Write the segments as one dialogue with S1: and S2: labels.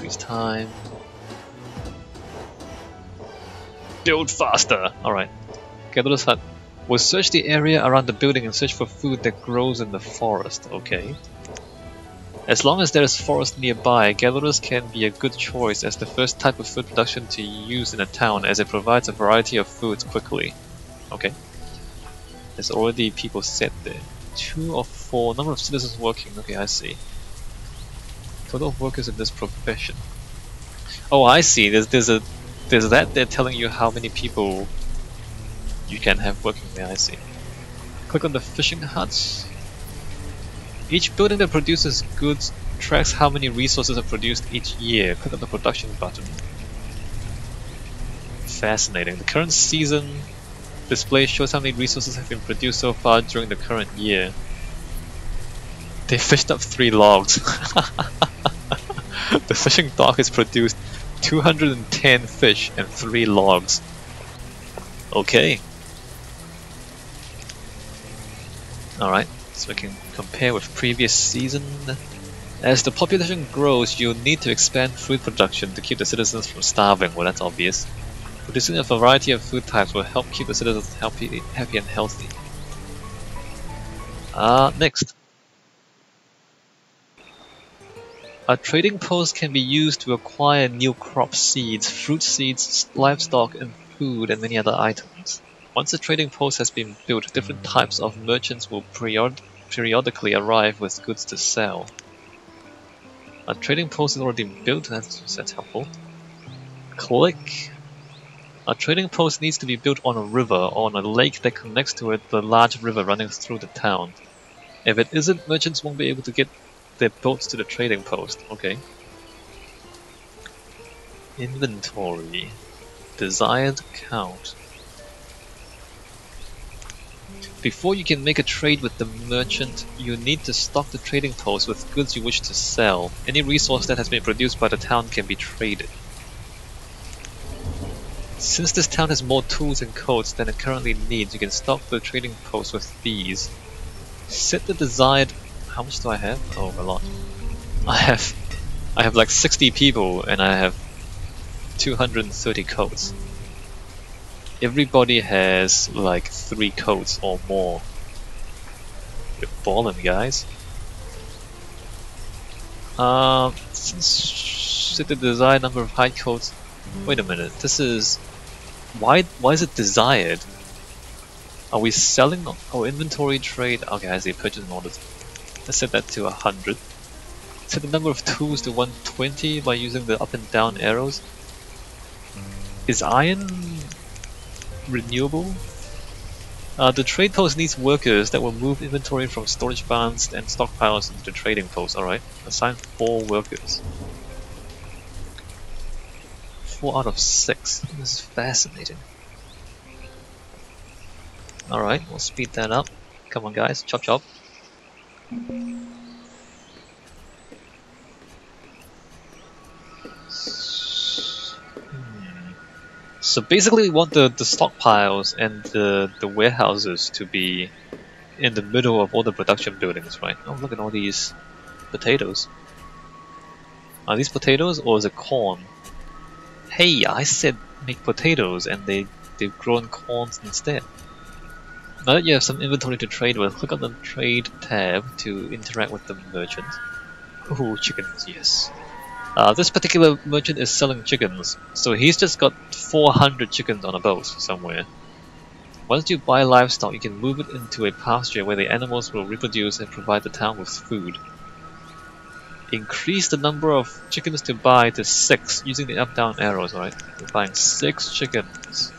S1: increase time. Build faster! Alright. Gatherer's hut. We'll search the area around the building and search for food that grows in the forest. Okay. As long as there is forest nearby, gatherers can be a good choice as the first type of food production to use in a town, as it provides a variety of foods quickly. Okay. There's already people set there. 2 of 4. Number of citizens working. Okay, I see. Total of workers in this profession. Oh, I see. There's that there telling you how many people you can have working there. I see. Click on the fishing huts. Each building that produces goods tracks how many resources are produced each year. Click on the production button. Fascinating. The current season display shows how many resources have been produced so far during the current year. They fished up 3 logs. The fishing dock has produced 210 fish and 3 logs. Okay. Alright, so we can compare with previous season. As the population grows, you'll need to expand food production to keep the citizens from starving. Well, that's obvious. Producing a variety of food types will help keep the citizens happy and healthy. Next. A trading post can be used to acquire new crop seeds, fruit seeds, livestock, and food, and many other items. Once a trading post has been built, different types of merchants will periodically arrive with goods to sell. A trading post is already built, that's helpful. Click. A trading post needs to be built on a river or on a lake that connects to it, the large river running through the town. If it isn't, merchants won't be able to get their boats to the trading post. Okay. Inventory. Desired count. Before you can make a trade with the merchant, you need to stock the trading post with goods you wish to sell. Any resource that has been produced by the town can be traded. Since this town has more tools and coats than it currently needs, you can stock the trading post with these. Set the desired... How much do I have? Oh, a lot. I have like 60 people and I have 230 coats. Everybody has like 3 coats or more. You're ballin', guys. Set the desired number of hide coats. Wait a minute, this is... Why is it desired? Are we selling our inventory trade? Okay, I see, purchase orders. Let's set that to 100. Set the number of tools to 120 by using the up and down arrows. Is iron renewable? The trade post needs workers that will move inventory from storage barns and stockpiles into the trading post. Alright, assign 4 workers. 4 out of 6. This is fascinating. Alright, we'll speed that up. Come on guys, chop chop. So basically we want the stockpiles and the warehouses to be in the middle of all the production buildings, right? Oh, look at all these potatoes. Are these potatoes or is it corn? Hey, I said make potatoes and they've grown corns instead. Now that you have some inventory to trade with, click on the trade tab to interact with the merchant. Ooh, chickens, yes. This particular merchant is selling chickens, so he's just got 400 chickens on a boat somewhere. Once you buy livestock, you can move it into a pasture where the animals will reproduce and provide the town with food. Increase the number of chickens to buy to 6 using the up-down arrows, alright? We're buying 6 chickens.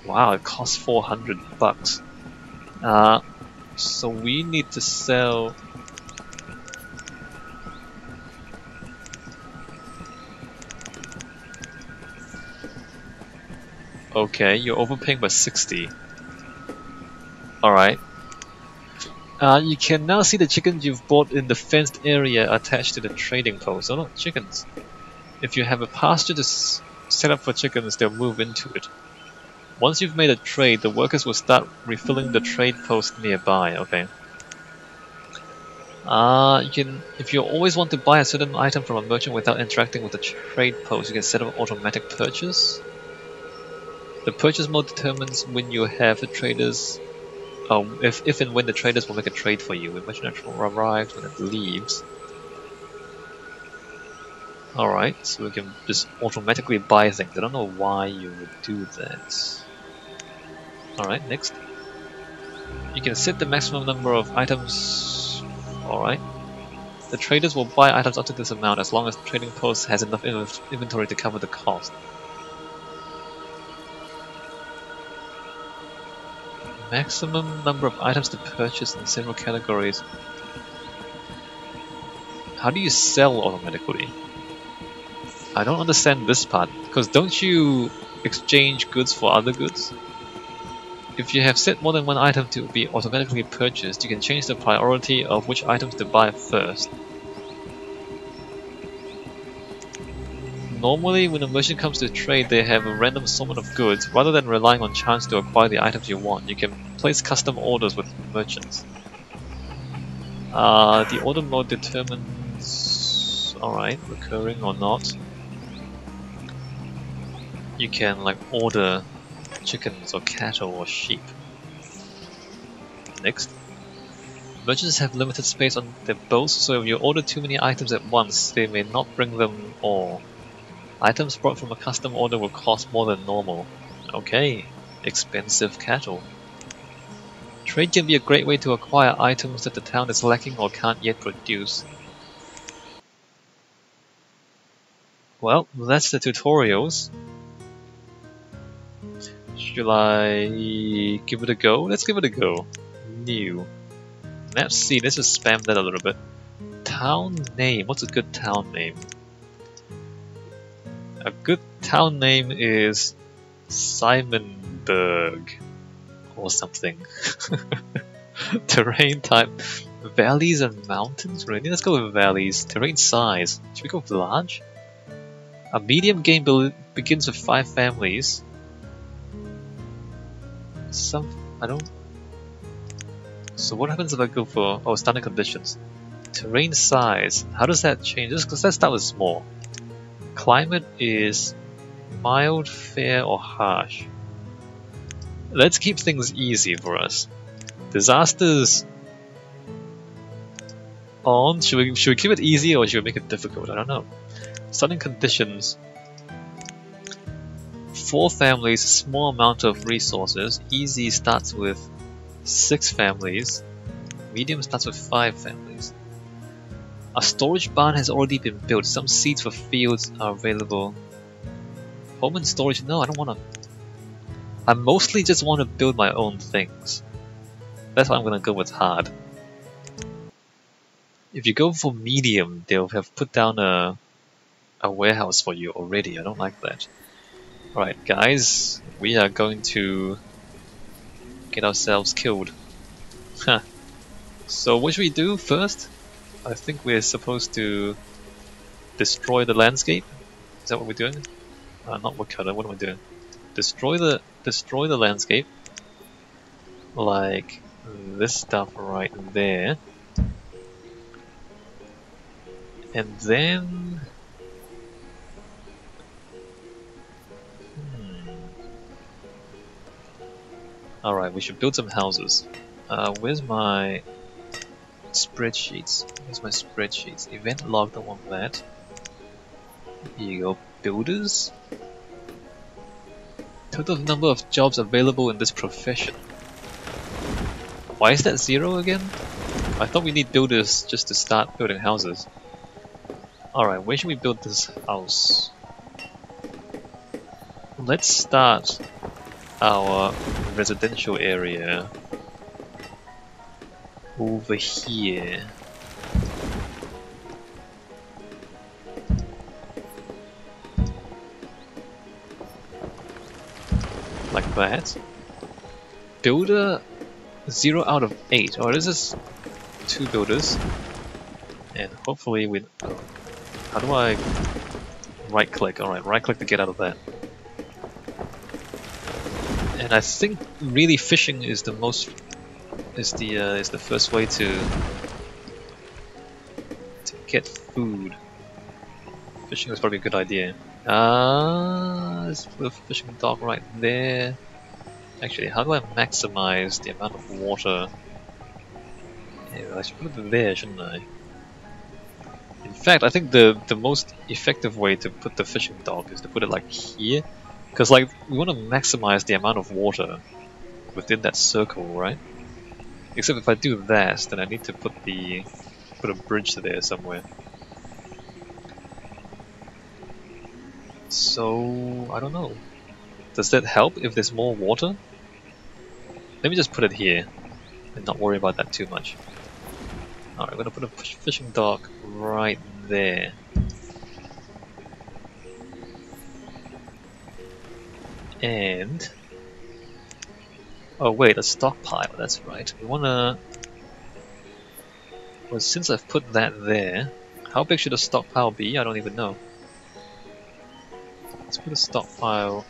S1: Wow, it costs 400 bucks. So we need to sell... Okay, you're overpaying by 60. Alright. You can now see the chickens you've bought in the fenced area attached to the trading post. Oh no, chickens. If you have a pasture to set up for chickens, they'll move into it. Once you've made a trade, the workers will start refilling the trade post nearby, okay. If you always want to buy a certain item from a merchant without interacting with the trade post, you can set up automatic purchase. The purchase mode determines when you have the traders, if and when the traders will make a trade for you. When merchant arrives, when it leaves. Alright, so we can just automatically buy things. I don't know why you would do that. Alright, next. You can set the maximum number of items. Alright. The traders will buy items up to this amount as long as the trading post has enough inventory to cover the cost. Maximum number of items to purchase in several categories. How do you sell automatically? I don't understand this part, because don't you exchange goods for other goods? If you have set more than one item to be automatically purchased, you can change the priority of which items to buy first. Normally, when a merchant comes to trade, they have a random assortment of goods. Rather than relying on chance to acquire the items you want, you can place custom orders with merchants. The order mode determines... Alright, recurring or not. You can like order chickens or cattle or sheep. Next. Merchants have limited space on their boats, so if you order too many items at once, they may not bring them all. Items brought from a custom order will cost more than normal. Okay, expensive cattle. Trade can be a great way to acquire items that the town is lacking or can't yet produce. Well, that's the tutorials. Should I give it a go? Let's give it a go. New. Map C, let's just spam that a little bit. Town name, what's a good town name? A good town name is Simonburg or something. Terrain type, valleys and mountains, really? Let's go with valleys. Terrain size, should we go with large? A medium game begins with 5 families. I don't... So what happens if I go for... Oh, standard conditions. Terrain size, how does that change? Let's start with small. Climate is mild, fair, or harsh. Let's keep things easy for us. Disasters on. Should we keep it easy or should we make it difficult? I don't know. Starting conditions. 4 families, small amount of resources. Easy starts with 6 families. Medium starts with 5 families. A storage barn has already been built. Some seeds for fields are available. Home and storage? No, I don't want to. I mostly just want to build my own things. That's why I'm going to go with hard. If you go for medium, they'll have put down a warehouse for you already. I don't like that. Alright guys, we are going to get ourselves killed. Huh. So what should we do first? I think we're supposed to destroy the landscape. Is that what we're doing? Not woodcutter, what am I doing? Destroy the landscape. Like this stuff right there. And then... Alright, we should build some houses. Where's my spreadsheets? Where's my spreadsheets? Event log, don't want that. Here you go. Builders? Total number of jobs available in this profession. Why is that 0 again? I thought we need builders just to start building houses. Alright, where should we build this house? Let's start our residential area over here. Like that. Builder 0 out of 8. Oh, this is 2 builders. And hopefully we... How do I right click? Alright, right click to get out of that. And I think really fishing is the most... is the first way to get food. Fishing is probably a good idea. Let's put a fishing dock right there. Actually, how do I maximize the amount of water? Yeah, I should put it there, shouldn't I? In fact, I think the most effective way to put the fishing dock is to put it like here. Because like, we want to maximize the amount of water within that circle, right? Except if I do that, then I need to put a bridge there somewhere. So, I don't know. Does that help if there's more water? Let me just put it here and not worry about that too much. Alright, I'm gonna put a fishing dock right there. And... oh wait, a stockpile, that's right. We wanna... well, since I've put that there, how big should a stockpile be? I don't even know. Let's put a stockpile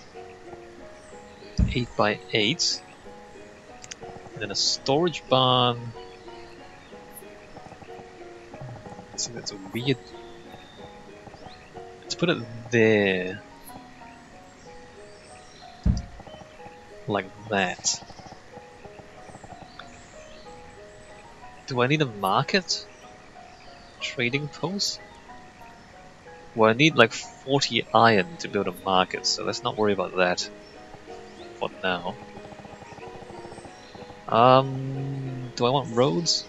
S1: 8 by 8. And then a storage barn. See, that's a weird... let's put it there. Like that. Do I need a market? Trading post? Well, I need like 40 iron to build a market, so let's not worry about that for now. Do I want roads?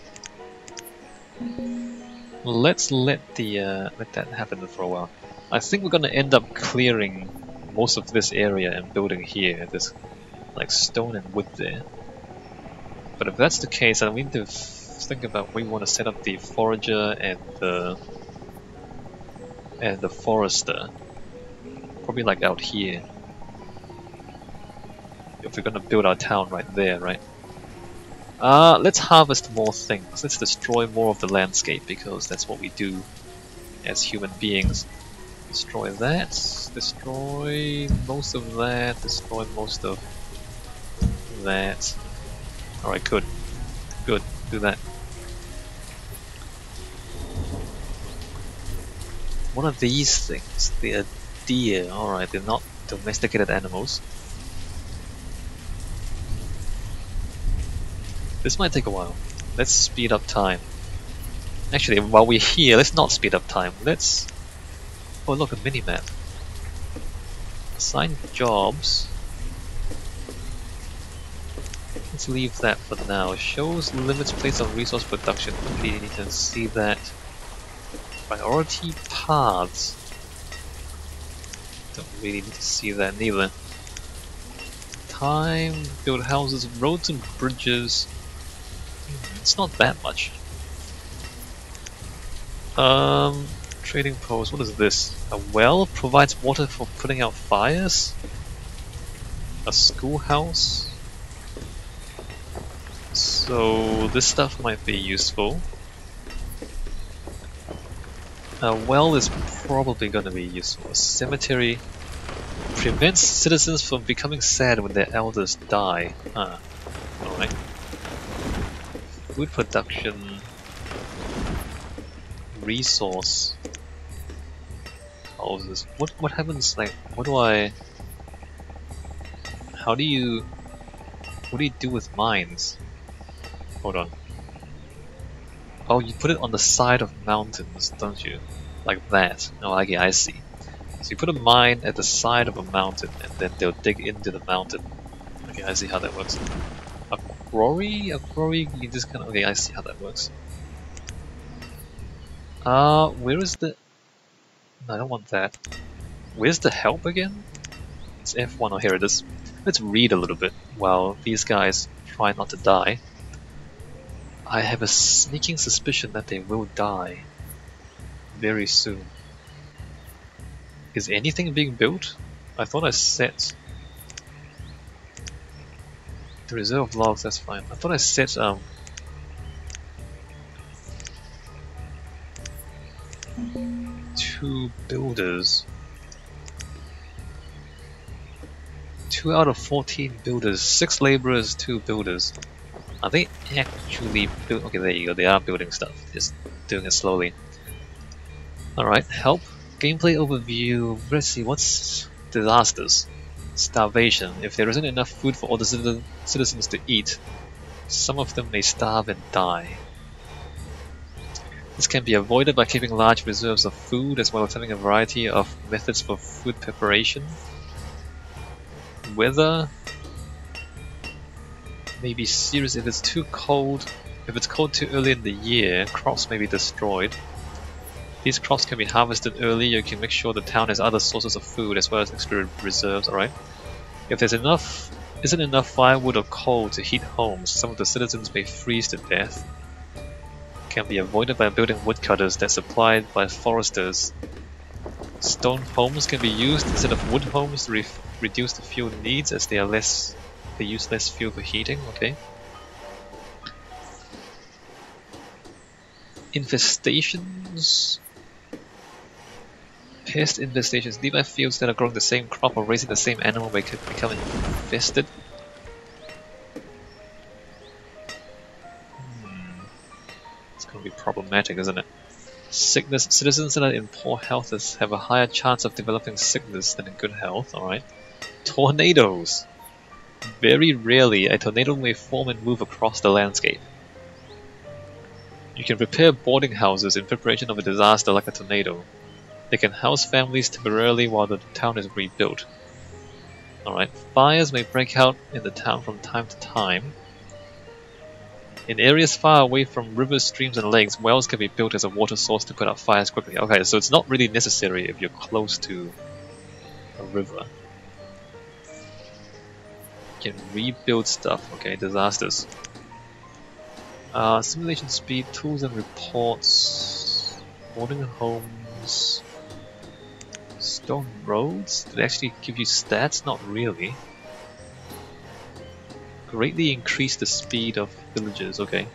S1: Let's let that happen for a while. I think we're gonna end up clearing most of this area and building here. There's like stone and wood there. But if that's the case, then we need to think about where we want to set up the forager and the forester. Probably like out here. If we're gonna build our town right there, right? Let's harvest more things. Let's destroy more of the landscape because that's what we do as human beings. Destroy that, destroy most of that, destroy most of that. Alright, good. Good, do that. One of these things, they're deer. Alright, they're not domesticated animals. This might take a while. Let's speed up time. Actually, while we're here, let's not speed up time. Let's... oh look, a mini-map. Assign jobs. Let's leave that for now. Shows limits placed on resource production. Okay, you can see that. Priority paths. Don't really need to see that neither. Time, build houses, roads and bridges. It's not that much. Trading post, what is this? A well provides water for putting out fires? A schoolhouse? So this stuff might be useful. A well is probably going to be useful. A cemetery prevents citizens from becoming sad when their elders die. Alright. Food production. Resource. Houses. What happens, like, what do you do with mines? Hold on. Oh, you put it on the side of mountains, don't you? Like that. Oh, okay, I see. So you put a mine at the side of a mountain, and then they'll dig into the mountain. Okay, I see how that works. A quarry? A quarry, you just kind of... okay, I see how that works. Where is the... no, I don't want that. Where's the help again? It's F1, oh here it is. Let's read a little bit while these guys try not to die. I have a sneaking suspicion that they will die very soon. Is anything being built? I thought I set the reserve logs, that's fine. I thought I set 2 builders. 2 out of 14 builders, 6 laborers, 2 builders. Are they actually build? Okay, there you go. They are building stuff. Just doing it slowly. Alright, help. Gameplay overview. Let's see, what's disasters? Starvation. If there isn't enough food for all the citizens to eat, some of them may starve and die. This can be avoided by keeping large reserves of food as well as having a variety of methods for food preparation. Weather may be serious if it's too cold. If it's cold too early in the year, crops may be destroyed. These crops can be harvested early. You can make sure the town has other sources of food as well as extra reserves, alright? If there's isn't enough firewood or coal to heat homes, some of the citizens may freeze to death. Can be avoided by building woodcutters that's supplied by foresters. Stone homes can be used instead of wood homes to reduce the fuel needs as they use less fuel for heating, okay? Infestations. Pest infestations. Nearby fields that are growing the same crop or raising the same animal may become infested. It's going to be problematic, isn't it? Sickness. Citizens that are in poor health have a higher chance of developing sickness than in good health, alright? Tornadoes. Very rarely, a tornado may form and move across the landscape. You can prepare boarding houses in preparation of a disaster like a tornado. They can house families temporarily while the town is rebuilt. Alright, fires may break out in the town from time to time. In areas far away from rivers, streams and lakes, wells can be built as a water source to put out fires quickly. Okay, so it's not really necessary if you're close to a river. You can rebuild stuff, okay, disasters. Simulation speed, tools and reports, boarding homes, stone roads? Do they actually give you stats? Not really. Greatly increase the speed of villages, okay.